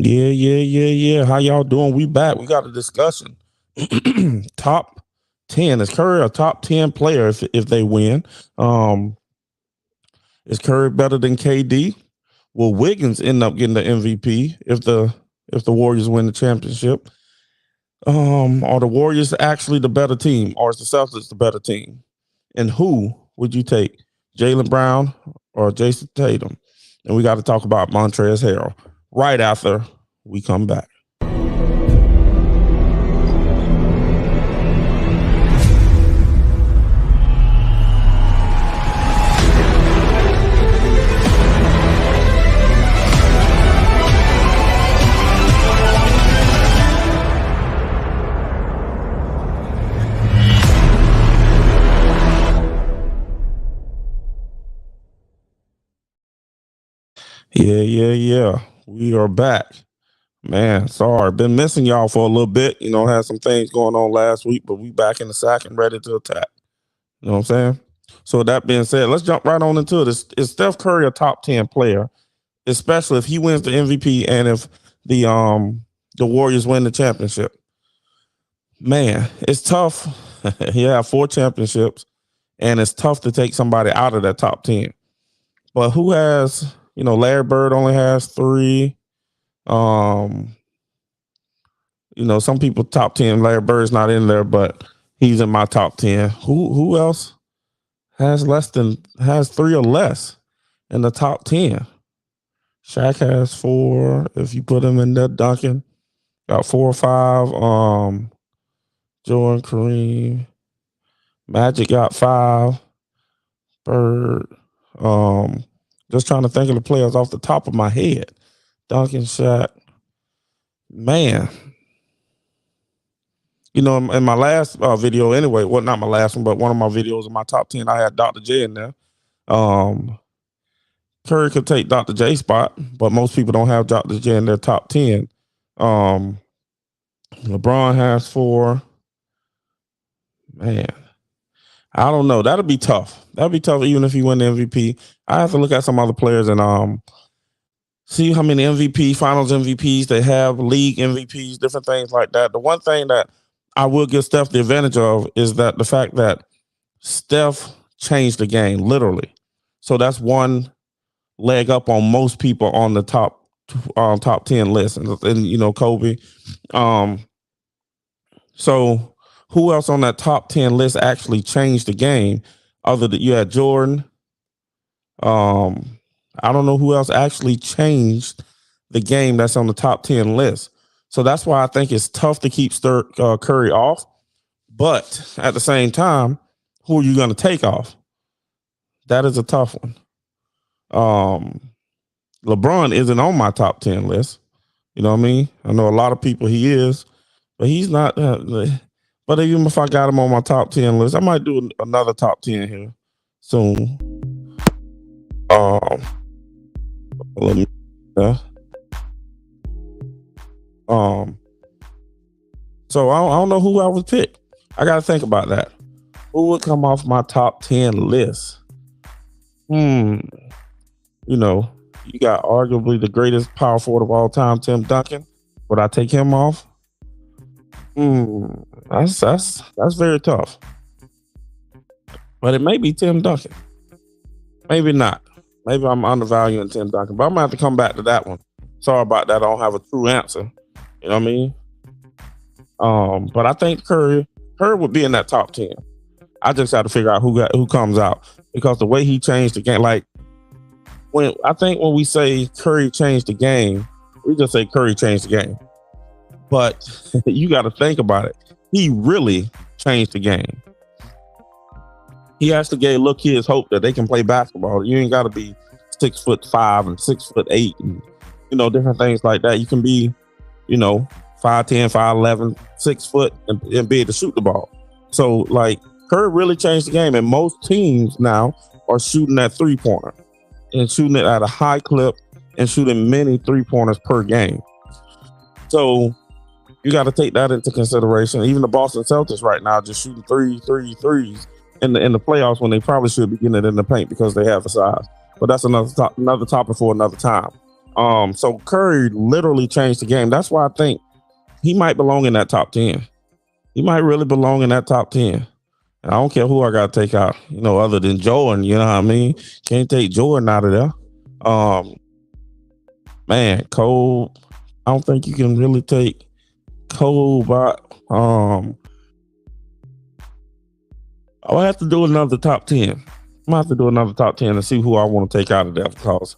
Yeah. How y'all doing? We back. We got a discussion. Top 10. Is Curry a top 10 player if they win? Um, is Curry better than KD? Will Wiggins end up getting the MVP if the Warriors win the championship? Are the Warriors actually the better team, or is the Celtics the better team? And who would you take, Jaylen Brown or Jason Tatum? And we got to talk about Montrez Harrell right after we come back. Yeah. We are back. Man, sorry. Been missing y'all for a little bit. Had some things going on last week, but we back in the sack and ready to attack. You know what I'm saying? So with that being said, let's jump right on into it. Is Steph Curry a top 10 player, especially if he wins the MVP and if the Warriors win the championship? Man, it's tough. He had 4 championships, and it's tough to take somebody out of that top 10. But who has, Larry Bird only has 3. Some people top 10. Larry Bird's not in there, but he's in my top 10. Who else has 3 or less in the top 10? Shaq has 4. If you put him in there, Duncan got 4 or 5. Jordan, Kareem, Magic got 5. Bird. Just trying to think of the players off the top of my head. Duncan, Shaq. Man. In my last video anyway, well, not my last one, but one of my videos in my top 10, I had Dr. J in there. Curry could take Dr. J's spot, but most people don't have Dr. J in their top 10. LeBron has 4. Man, I don't know. That'll be tough. That'll be tough even if you win the MVP. I have to look at some other players and see how many MVP, finals MVPs they have, league MVPs, different things like that. The one thing that I will give Steph the advantage of is that the fact that Steph changed the game, literally. So that's one leg up on most people on the top 10 list. And Kobe. So who else on that top 10 list actually changed the game? Other than you had Jordan. I don't know who else actually changed the game that's on the top 10 list. So that's why I think it's tough to keep Curry off. But at the same time, who are you going to take off? That is a tough one. LeBron isn't on my top 10 list. You know what I mean? I know a lot of people he is, but he's not. But even if I got him on my top 10 list, I might do another top 10 here soon. So I don't know who I would pick. I got to think about that. Who would come off my top 10 list? You got arguably the greatest power forward of all time, Tim Duncan. Would I take him off? That's very tough. But it may be Tim Duncan. Maybe not. Maybe I'm undervaluing Tim Duncan. But I'm going to have to come back to that one. Sorry about that. I don't have a true answer. You know what I mean? But I think Curry would be in that top 10. I just have to figure out who comes out. Because the way he changed the game, like when we say Curry changed the game, we just say Curry changed the game. But you got to think about it. He really changed the game. He actually gave little kids hope that they can play basketball. You ain't got to be 6'5" and 6'8" and different things like that. You can be, 5'10", 5'11", 6 foot and be able to shoot the ball. So like Curry really changed the game, and most teams now are shooting that 3-pointer and shooting it at a high clip and shooting many 3-pointers per game. So you got to take that into consideration. Even the Boston Celtics right now just shooting threes in the playoffs when they probably should be getting it in the paint because they have the size. But that's another topic for another time. So Curry literally changed the game. That's why I think he might belong in that top 10. He might really belong in that top 10. And I don't care who I got to take out, other than Jordan. You know what I mean? Can't take Jordan out of there. Man, Cole. I don't think you can really take Cole, but I'll have to do another top 10. I'm gonna have to do another top 10 and see who I want to take out of there, because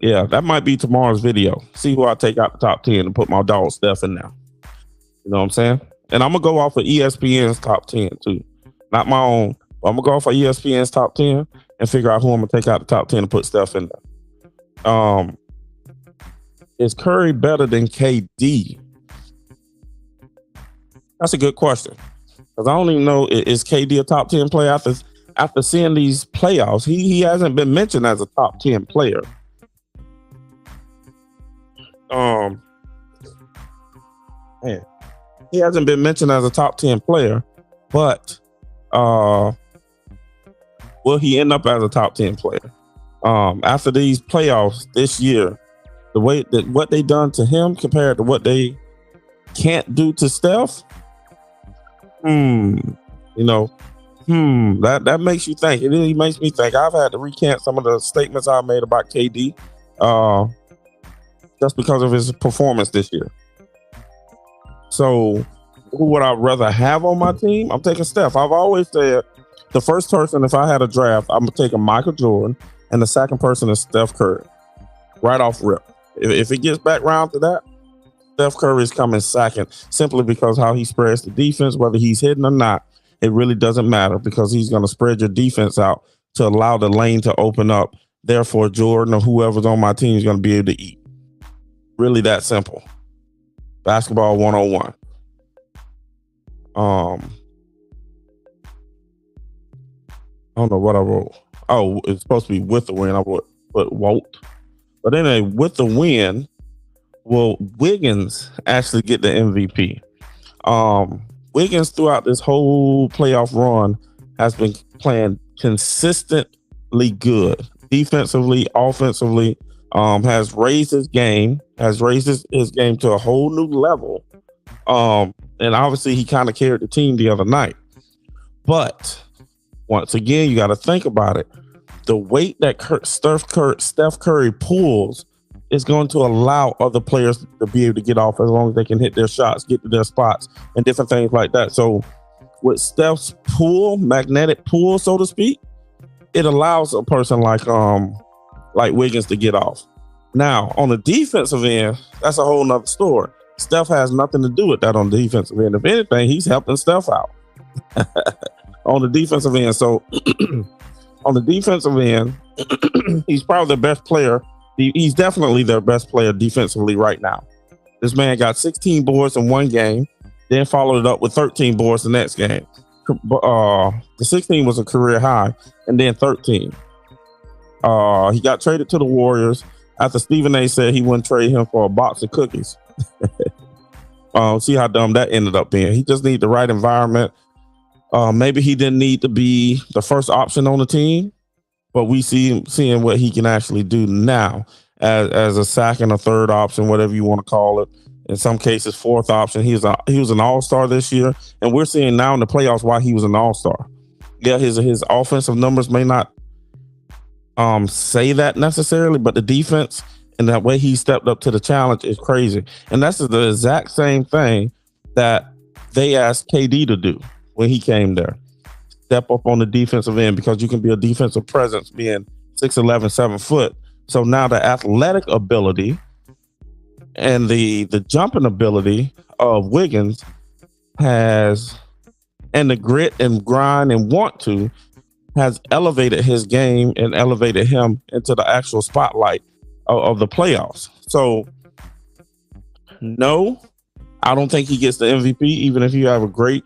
that might be tomorrow's video. See who I take out the top 10 and put my dog Steph in there. You know what I'm saying? And I'm gonna go off of ESPN's top 10 too, not my own. I'm gonna go off of ESPN's top 10 and figure out who I'm gonna take out the top 10 and put Steph in there. Is Curry better than KD? That's a good question, because I don't even know, is KD a top 10 player after seeing these playoffs. He hasn't been mentioned as a top 10 player. Man, he hasn't been mentioned as a top 10 player, but will he end up as a top 10 player? After these playoffs this year, the way that what they done to him compared to what they can't do to Steph, that makes you think. It really makes me think. I've had to recant some of the statements I made about KD, just because of his performance this year. So, who would I rather have on my team? I'm taking Steph. I've always said the first person, if I had a draft, I'm taking Michael Jordan, and the second person is Steph Curry, right off rip. If it gets back round to that, Steph Curry is coming second, simply because how he spreads the defense, whether he's hitting or not, it really doesn't matter, because he's going to spread your defense out to allow the lane to open up. Therefore, Jordan or whoever's on my team is going to be able to eat. Really that simple. Basketball 101. I don't know what I wrote. Oh, it's supposed to be with the win. I would put Walt. But anyway, with the win, will Wiggins actually get the MVP? Wiggins, throughout this whole playoff run, has been playing consistently good. Defensively, offensively, has raised his game to a whole new level. And obviously he kind of carried the team the other night. But once again, you got to think about it. The weight that Steph Curry pulls is going to allow other players to be able to get off, as long as they can hit their shots, get to their spots, and different things like that. So with Steph's magnetic pull, so to speak, it allows a person like Wiggins to get off. Now, on the defensive end, that's a whole nother story. Steph has nothing to do with that on the defensive end. If anything, he's helping Steph out on the defensive end. So on the defensive end, he's probably the best player. He's definitely their best player defensively right now. This man got 16 boards in one game, then followed it up with 13 boards the next game. The 16 was a career high, and then 13. He got traded to the Warriors after Stephen A said he wouldn't trade him for a box of cookies. See how dumb that ended up being. He just needed the right environment. Maybe he didn't need to be the first option on the team, but we seeing what he can actually do now as a second or third option, whatever you want to call it. In some cases, fourth option. He was an all-star this year, and we're seeing now in the playoffs why he was an all-star. Yeah, his offensive numbers may not say that necessarily, but the defense and that way he stepped up to the challenge is crazy. And that's the exact same thing that they asked KD to do when he came there. Step up on the defensive end, because you can be a defensive presence being 6'11", 7 foot. So now the athletic ability and the jumping ability of Wiggins and the grit and grind and want to has elevated his game and elevated him into the actual spotlight of the playoffs. So no, I don't think he gets the MVP, even if you have a great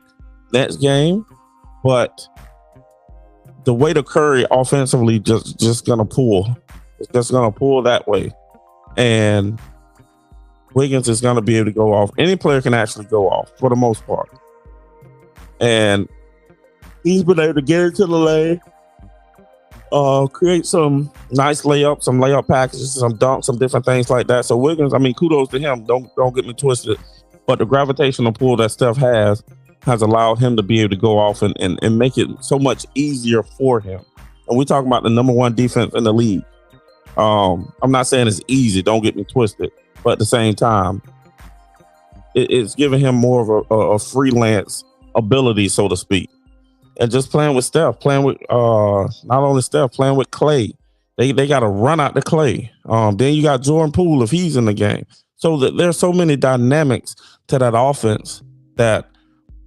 Nets game. But the way to Curry offensively just gonna pull. It's just gonna pull that way. And Wiggins is gonna be able to go off. Any player can actually go off for the most part. And he's been able to get into the lane. create some nice layups, some layup packages, some dunks, some different things like that. So Wiggins, I mean, kudos to him. Don't get me twisted, but the gravitational pull that Steph has allowed him to be able to go off and make it so much easier for him. And we're talking about the number one defense in the league. I'm not saying it's easy. Don't get me twisted, but at the same time, it's giving him more of a freelance ability, so to speak. And just playing with Steph, playing with not only Steph, playing with Clay. They got to run out the Clay. Then you got Jordan Poole if he's in the game. So that there's so many dynamics to that offense that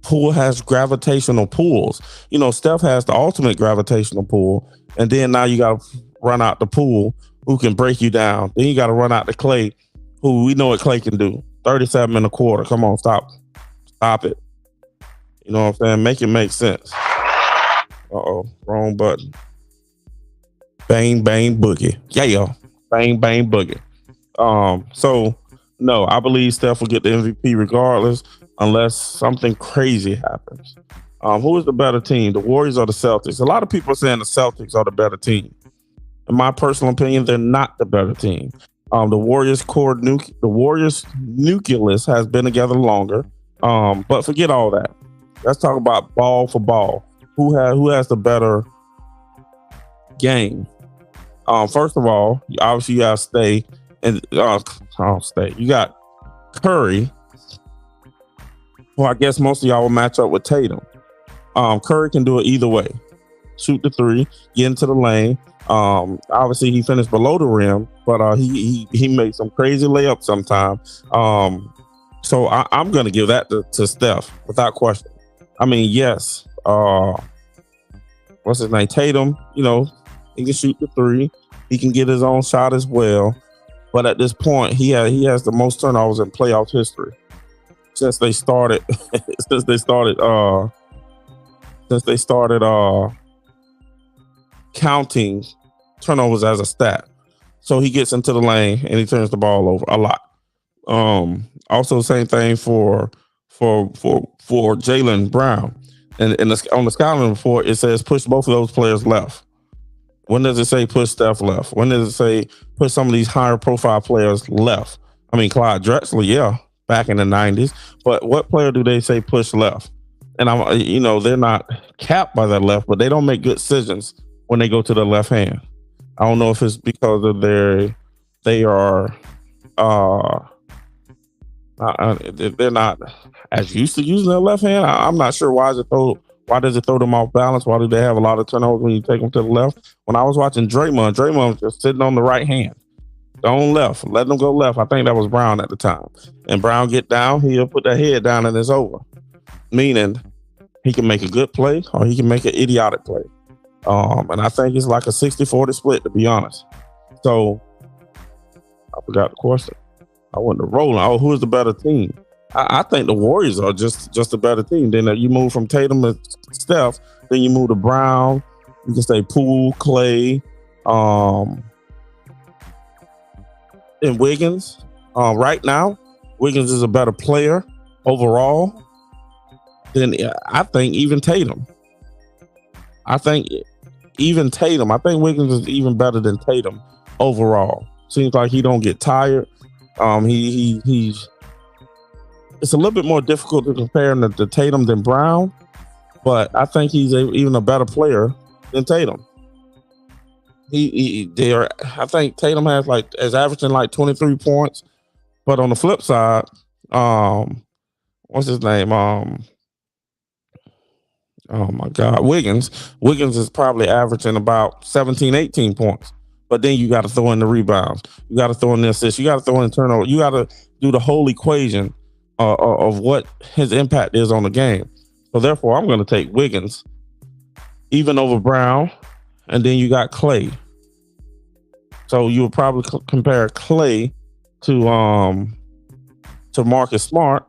Poole has gravitational pulls. You know, Steph has the ultimate gravitational pull, and then now you got to run out the Poole who can break you down. Then you got to run out the Clay, who we know what Clay can do. 37 and a quarter. Come on, stop it. You know what I'm saying? Make it make sense. Wrong button. Bang, bang, boogie. Yeah. Bang, bang, boogie. So, no, I believe Steph will get the MVP regardless unless something crazy happens. Who is the better team, the Warriors or the Celtics? A lot of people are saying the Celtics are the better team. In my personal opinion, they're not the better team. The Warriors nucleus has been together longer. But forget all that. Let's talk about ball for ball. Who has the better game? First of all, obviously you got Stay and Stay. You got Curry. Well, I guess most of y'all will match up with Tatum. Curry can do it either way. Shoot the three, get into the lane. Obviously he finished below the rim, but he makes some crazy layups sometimes. So I'm gonna give that to Steph without question. I mean, yes. What's his name? Tatum, you know, he can shoot the three. He can get his own shot as well. But at this point, he has the most turnovers in playoff history since they started. since they started counting turnovers as a stat. So he gets into the lane and he turns the ball over a lot. Also, same thing for Jaylen Brown. And on the scouting report, it says push both of those players left. When does it say push Steph left? When does it say push some of these higher profile players left? I mean, Clyde Drexler, yeah, back in the 90s. But what player do they say push left? And they're not capped by that left, but they don't make good decisions when they go to the left hand. I don't know if it's because of they're not as used to using their left hand. I'm not sure why does it throw them off balance? Why do they have a lot of turnovers when you take them to the left? When I was watching Draymond was just sitting on the right hand. Don't left. Let them go left. I think that was Brown at the time. And Brown get down, he'll put that head down and it's over. Meaning he can make a good play or he can make an idiotic play. And I think it's like a 60-40 split, to be honest. So I forgot the question. I went to rolling. Oh, who is the better team? I think the Warriors are just a better team. Then you move from Tatum to Steph. Then you move to Brown. You can say Poole, Clay, and Wiggins. Right now, Wiggins is a better player overall than I think even Tatum. I think Wiggins is even better than Tatum overall. Seems like he don't get tired. He's it's a little bit more difficult to compare him to Tatum than Brown, but I think he's even a better player than Tatum. I think Tatum is averaging like 23 points, but on the flip side, what's his name? Oh my God, Wiggins is probably averaging about 17, 18 points. But then you got to throw in the rebounds. You got to throw in the assists. You got to throw in turnover. You got to do the whole equation of what his impact is on the game. So therefore, I'm going to take Wiggins even over Brown, and then you got Clay. So you would probably compare Clay to Marcus Smart.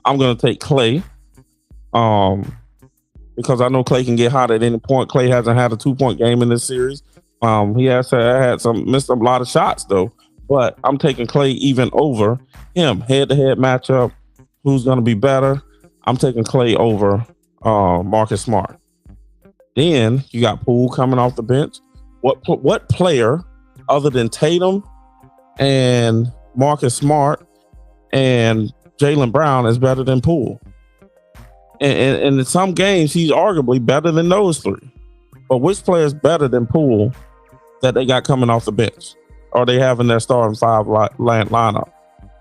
I'm going to take Clay because I know Clay can get hot at any point. Clay hasn't had a 2-point game in this series. He missed a lot of shots though, but I'm taking Clay even over him. Head-to-head matchup, who's going to be better? I'm taking Clay over Marcus Smart. Then you got Poole coming off the bench. What player other than Tatum and Marcus Smart and Jaylen Brown is better than Poole? And in some games, he's arguably better than those three. But which player is better than Poole that they got coming off the bench? Or they have in their starting five lineup?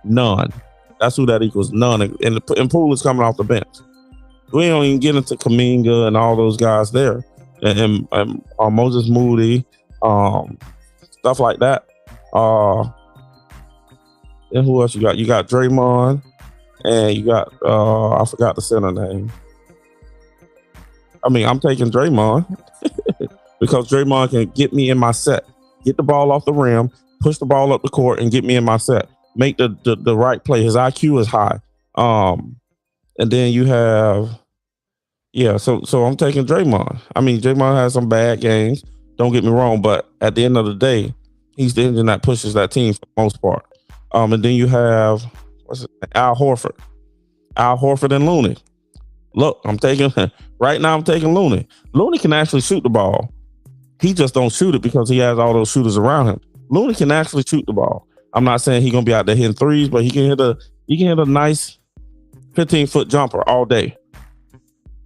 None. That's who that equals. None. And Poole is coming off the bench. We don't even get into Kuminga and all those guys there. And Moses Moody, stuff like that. And who else you got? You got Draymond, and you got I forgot the center name. I mean, I'm taking Draymond because Draymond can get me in my set, get the ball off the rim, push the ball up the court, and get me in my set. Make the right play. His IQ is high. And then you have, so I'm taking Draymond. I mean, Draymond has some bad games. Don't get me wrong, but at the end of the day, he's the engine that pushes that team for the most part. And then you have Al Horford. Al Horford and Looney. Look, I'm taking Looney. Looney can actually shoot the ball. He just don't shoot it because he has all those shooters around him. Looney can actually shoot the ball. I'm not saying he's gonna be out there hitting threes, but he can hit a nice 15-foot jumper all day.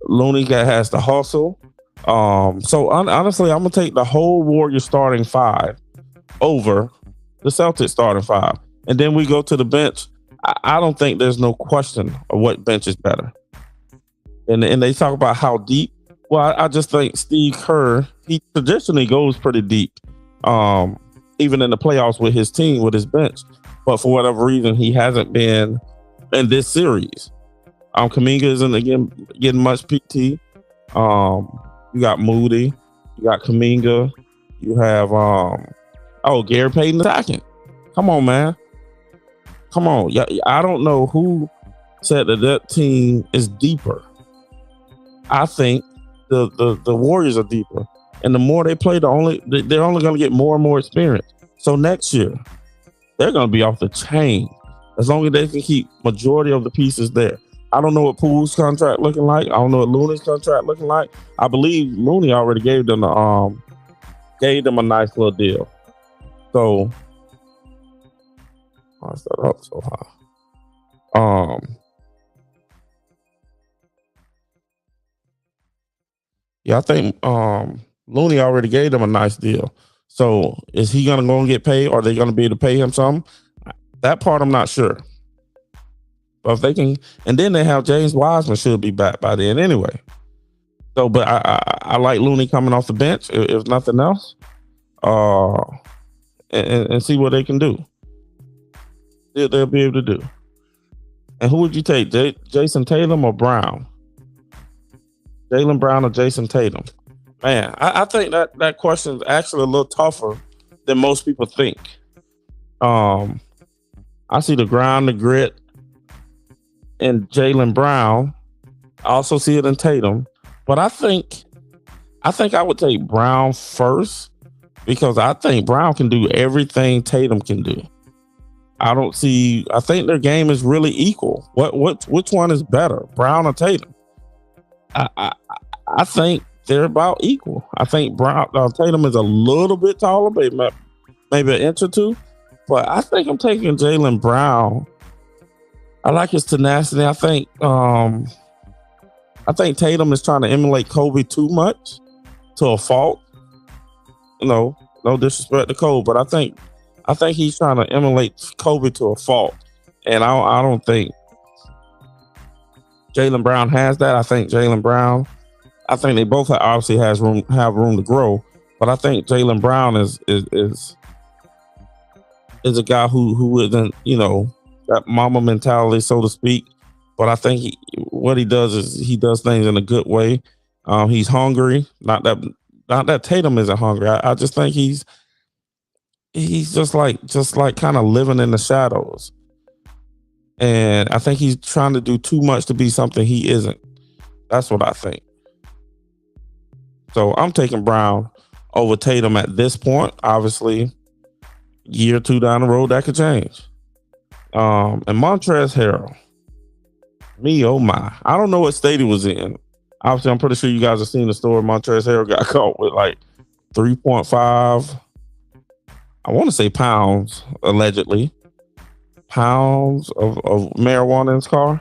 Looney has the hustle. So honestly, I'm gonna take the whole Warriors starting five over the Celtics starting five. And then we go to the bench. I don't think there's no question of what bench is better. And they talk about how deep. Well, I just think Steve Kerr, he traditionally goes pretty deep, even in the playoffs with his team, with his bench. But for whatever reason, he hasn't been in this series. Kuminga isn't again getting much PT. You got Moody, you got Kuminga, you have Gary Payton II. Come on, man. Come on. Yeah, I don't know who said that team is deeper. I think the Warriors are deeper. And the more they play, they're only going to get more and more experience. So next year, they're going to be off the chain as long as they can keep majority of the pieces there. I don't know what Poole's contract looking like. I don't know what Looney's contract looking like. I believe Looney already gave them a nice little deal. So I started up so high. I think Looney already gave them a nice deal. So is he gonna go and get paid? Or are they gonna be able to pay him something? That part I'm not sure. But if they can, and then they have James Wiseman should be back by then anyway. So, but I like Looney coming off the bench if nothing else, and see what they can do. They'll be able to do. And who would you take, Jason Tatum or Brown? Jaylen Brown or Jason Tatum? Man, I think that question is actually a little tougher than most people think. I see the grind, the grit in Jaylen Brown. I also see it in Tatum. But I think I would take Brown first because I think Brown can do everything Tatum can do. I think their game is really equal. Which one is better, Brown or Tatum? I think they're about equal. I think Tatum is a little bit taller, maybe an inch or two, but I think I'm taking Jaylen Brown. I like his tenacity. I think Tatum is trying to emulate Kobe too much to a fault. No disrespect to Kobe, but I think he's trying to emulate Kobe to a fault, and I don't think Jaylen Brown has that. I think they both obviously have room to grow, but I think Jaylen Brown is a guy who isn't, that mama mentality, so to speak. But I think what he does is he does things in a good way. He's hungry. Not that Tatum isn't hungry. I just think he's just like kind of living in the shadows. And I think he's trying to do too much to be something he isn't. That's what I think. So I'm taking Brown over Tatum at this point. Obviously, year or two down the road, that could change. And Montrez Harrell. Oh my. I don't know what state he was in. Obviously, I'm pretty sure you guys have seen the story. Montrez Harrell got caught with like 3.5, I want to say pounds, allegedly, pounds of marijuana in his car.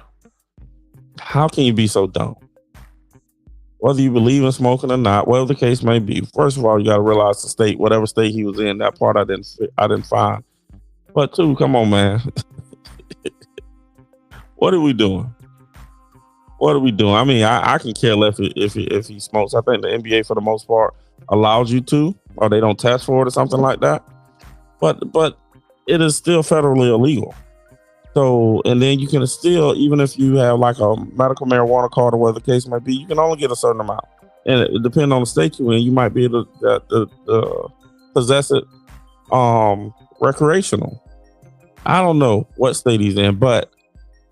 How can you be so dumb? Whether you believe in smoking or not, whatever the case may be, first of all, you got to realize the state, whatever state he was in, that part I didn't find. But two, come on, man. What are we doing? What are we doing? I mean, I can care less if he smokes. I think the NBA, for the most part, allows you to, or they don't test for it or something like that. But it is still federally illegal. So, and then you can still, even if you have like a medical marijuana card or whatever the case might be, you can only get a certain amount. And it depending on the state you're in, you might be able to possess it recreational. I don't know what state he's in, but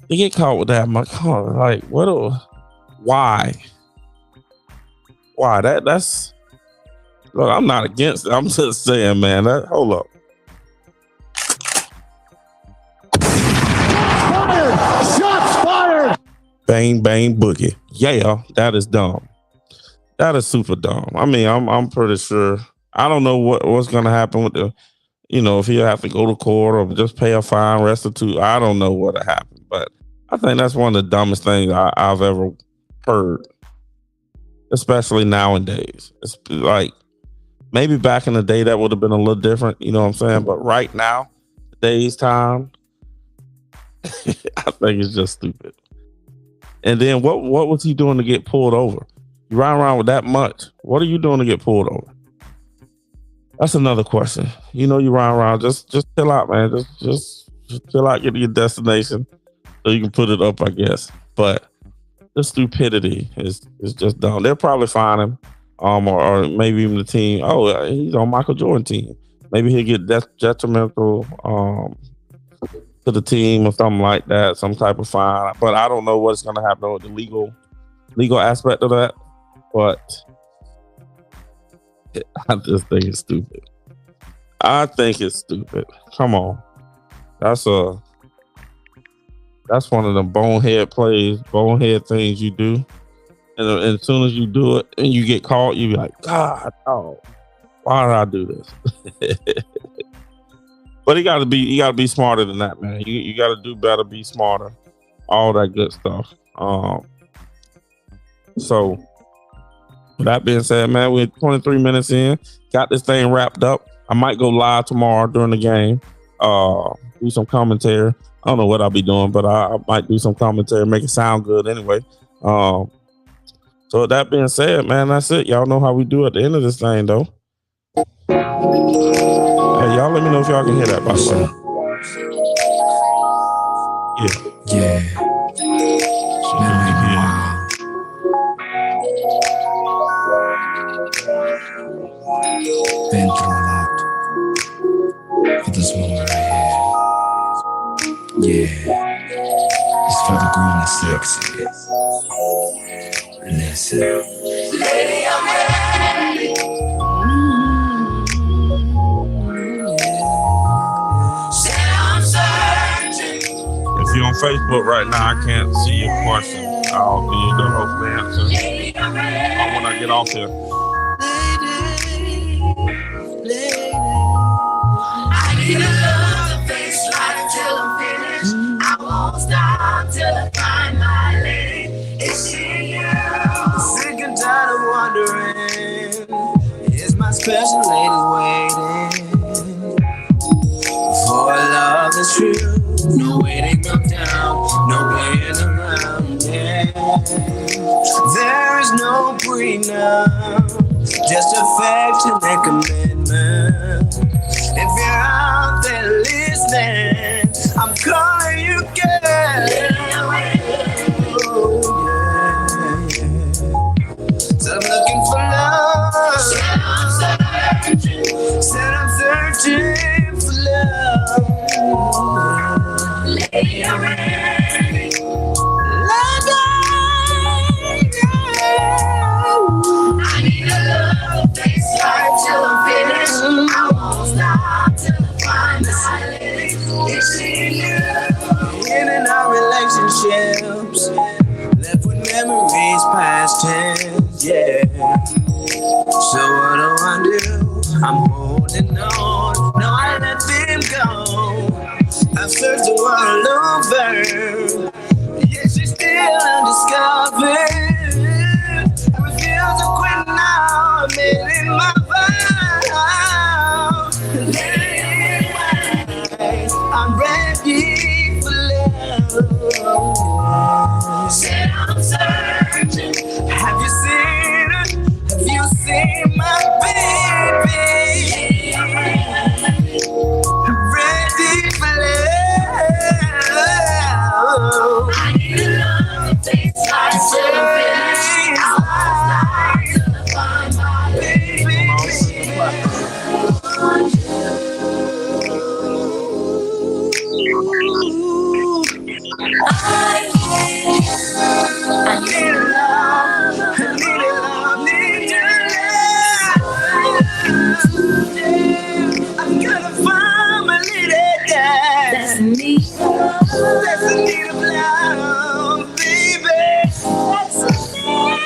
to get caught with that, I'm like, why? Why? That's look, I'm not against it. I'm just saying, man, hold up. Shots fired! Bang, bang, boogie. Yeah, that is dumb. That is super dumb. I mean, I'm pretty sure. I don't know what's going to happen with if he'll have to go to court or just pay a fine, restitute. I don't know what'll happen, but I think that's one of the dumbest things I've ever heard, especially nowadays. It's like maybe back in the day that would have been a little different, you know what I'm saying? But right now, today's time, I think it's just stupid. And then what was he doing to get pulled over? You ride around with that much. What are you doing to get pulled over? That's another question. You ride around, just chill out, man. Just chill out, get to your destination so you can put it up, I guess. But the stupidity is just dumb. They'll probably fine him, or maybe even the team. Oh, he's on Michael Jordan team. Maybe he'll get detrimental to the team or something like that, some type of fine. But I don't know what's going to happen with the legal aspect of that. But I just think it's stupid. I think it's stupid. Come on. That's one of the bonehead things you do. And as soon as you do it and you get caught, you be like, God, oh, why did I do this? But you gotta be smarter than that, man. You gotta do better, be smarter, all that good stuff. So with that being said, man, we're 23 minutes in, got this thing wrapped up. I might go live tomorrow during the game, do some commentary. I don't know what I'll be doing, but I might do some commentary, make it sound good anyway. So with that being said, man, that's it. Y'all know how we do at the end of this thing, though. Hey, y'all let me know if y'all can hear that, by the way. Yeah. Been through a lot for this moment right here. Yeah, it's for the grown and sexy. Listen, lady, I'm ready. If you're on Facebook right now, I can't see your question. I'll give you the host answer when I get off here. I need a love face right till I'm finished. I won't stop till I find my lady. Is she you? Sick and tired of wondering, is my special lady waiting for a love that's true? No waiting up down, no playing around, yeah. There is no prenup, just affection and commitment. If you're out there listening, I'm calling you, girl. Oh, yeah. So I'm looking for love. Said I'm searching for love. Lady, I'm ready. I need a love face right till I'm finished. I won't stop till I find my lady. Is she you? In and out relationships, left with memories past tense, yeah. So what do I do? I'm holding on. No, I let them go. I've searched the world over. Yet she's still undiscovered. I refuse to quit now. I'm in my vows. I'm ready for love. Said I'm searching. Have you seen her? Have you seen my baby? I'm ready for love. I need a love that tastes like strawberries. I won't stop till I find my baby. I need love, need your love. I'm gonna find my little guy. That's me. That's the need of love, baby. That's the need of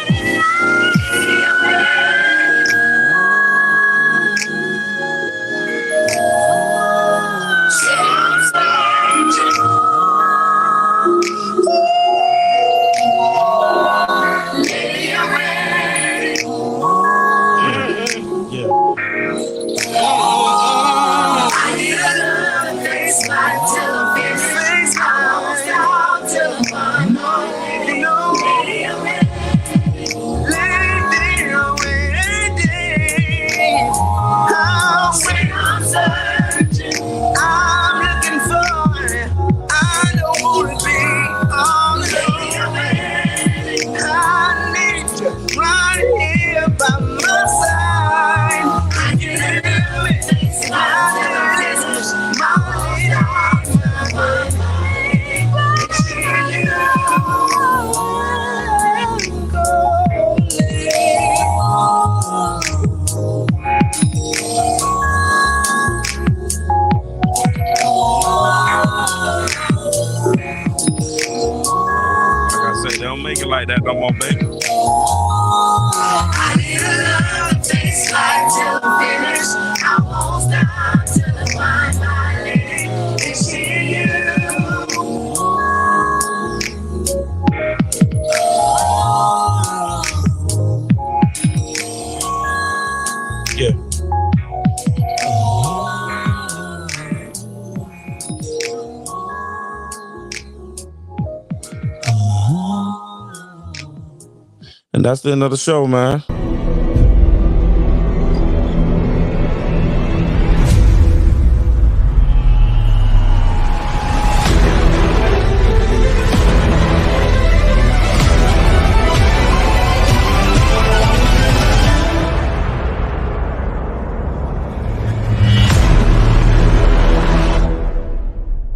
Make it like that no more, baby. I need a love that tastes like till I'm finished. I won't stop till I find my lady. It's you. Yeah. And that's the end of the show, man.